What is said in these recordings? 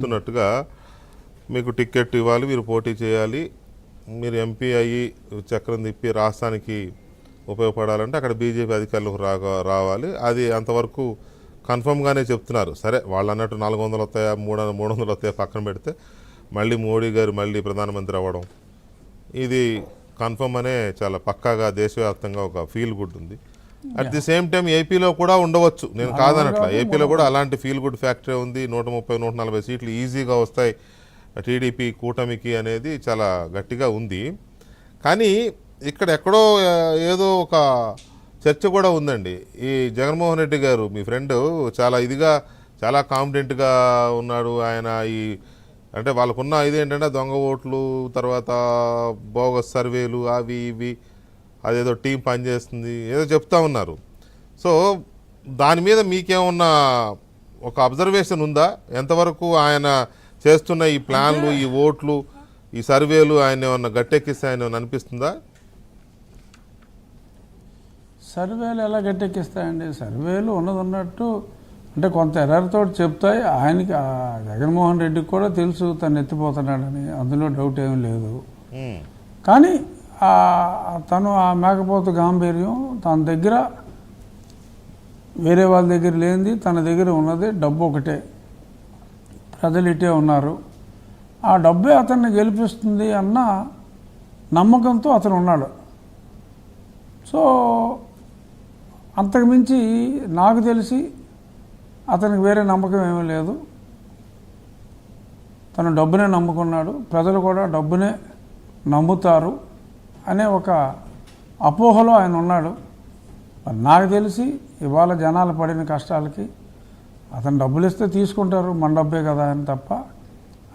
చెప్తున్నట్టుగా మీకు టికెట్ ఇవ్వాలి, మీరు పోటీ చేయాలి, మీరు ఎంపీ అయ్యి చక్రం తిప్పి రాష్ట్రానికి ఉపయోగపడాలంటే అక్కడ బీజేపీ అధికారులకు రావాలి. అది అంతవరకు కన్ఫర్మ్గానే చెప్తున్నారు. సరే వాళ్ళు అన్నట్టు 400 వస్తాయా 300 వస్తాయా పక్కన పెడితే మళ్ళీ మోడీ గారు మళ్ళీ ప్రధానమంత్రి అవ్వడం ఇది కన్ఫర్మ్ అనే చాలా పక్కాగా దేశవ్యాప్తంగా ఒక ఫీల్ గుడ్ ఉంది. అట్ ది సేమ్ టైం ఏపీలో కూడా ఉండవచ్చు, నేను కాదనట్లా. ఏపీలో కూడా అలాంటి ఫీల్ గుడ్ ఫ్యాక్టరీ ఉంది. 130-140 సీట్లు ఈజీగా వస్తాయి టీడీపీ కూటమికి అనేది చాలా గట్టిగా ఉంది. కానీ ఇక్కడ ఎక్కడో ఏదో ఒక చర్చ కూడా ఉందండి. ఈ జగన్మోహన్ రెడ్డి గారు మీ ఫ్రెండ్ చాలా ఇదిగా చాలా కాన్ఫిడెంట్గా ఉన్నాడు. ఆయన ఈ అంటే వాళ్ళకున్న ఇదేంటంటే దొంగ ఓట్లు, తర్వాత బోగస్ సర్వేలు, అవి ఇవి, అదేదో టీం పనిచేస్తుంది ఏదో చెప్తా ఉన్నారు. సో దాని మీద మీకేమన్నా ఒక అబ్జర్వేషన్ ఉందా? ఎంతవరకు ఆయన చేస్తున్న ఈ ప్లాన్లు, ఈ ఓట్లు, ఈ సర్వేలు ఆయన ఏమన్నా గట్టెక్కిస్తే ఆయన ఏమన్నా అనిపిస్తుందా? సర్వేలు ఎలా గట్టెక్కిస్తాయండి? సర్వేలు ఉన్నట్టు అంటే కొంత ఎర్రతో చెప్తాయి. ఆయనకి జగన్మోహన్ రెడ్డికి కూడా తెలుసు తను ఎత్తిపోతున్నాడని, అందులో డౌట్ ఏమీ లేదు. కానీ తను ఆ మేకపోతు గాంభీర్యం తన దగ్గర వేరే వాళ్ళ దగ్గర లేనిది తన దగ్గర ఉన్నది డబ్బు ఒకటే. ప్రజలు ఇటే ఉన్నారు, ఆ డబ్బే అతన్ని గెలిపిస్తుంది అన్న నమ్మకంతో అతను ఉన్నాడు. సో అంతకుమించి నాకు తెలిసి అతనికి వేరే నమ్మకం ఏమీ లేదు. తను డబ్బునే నమ్ముకున్నాడు, ప్రజలు కూడా డబ్బునే నమ్ముతారు అనే ఒక అపోహలో ఆయన ఉన్నాడు. నాకు తెలిసి ఇవాళ జనాలు పడిన కష్టాలకి అతను డబ్బులు ఇస్తే తీసుకుంటారు, మన డబ్బే కదా అని తప్ప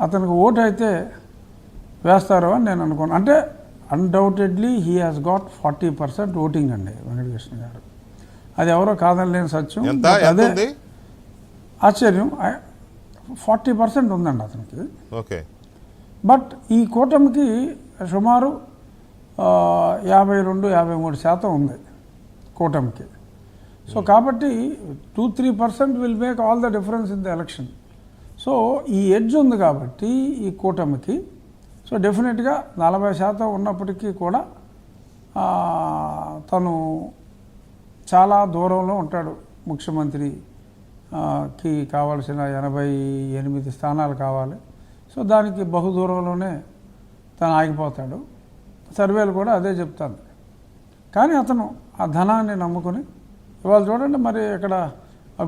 అతనికి ఓటు అయితే వేస్తారు అని నేను అనుకున్నాను. అంటే undoubtedly he has got 40% voting అండి వెంకటకృష్ణ గారు. అది ఎవరో కాదనలేని సత్యం. అదే ఆశ్చర్యం, 40% ఉందండి అతనికి. ఓకే. బట్ ఈ కూటమికి సుమారు 52-53% ఉంది కూటమికి. సో కాబట్టి 2-3% will make all the difference in the election. So ఈ ఎడ్జ్ ఉంది కాబట్టి ఈ కూటమికి. సో డెఫినెట్గా 40% ఉన్నప్పటికీ కూడా తను చాలా దూరంలో ఉంటాడు. ముఖ్యమంత్రికి కావాల్సిన 88 స్థానాలు కావాలి. సో దానికి బహుదూరంలోనే తను ఆగిపోతాడు. సర్వేలు కూడా అదే చెప్తాను. కానీ అతను ఆ ధనాన్ని నమ్ముకుని ఇవాళ చూడండి, మరి ఇక్కడ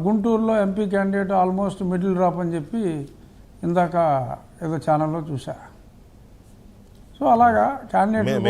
గుంటూరులో MP candidate almost middle drop అని చెప్పి ఇందాక ఏదో ఛానల్లో చూసా. సో అలాగా క్యాండిడేట్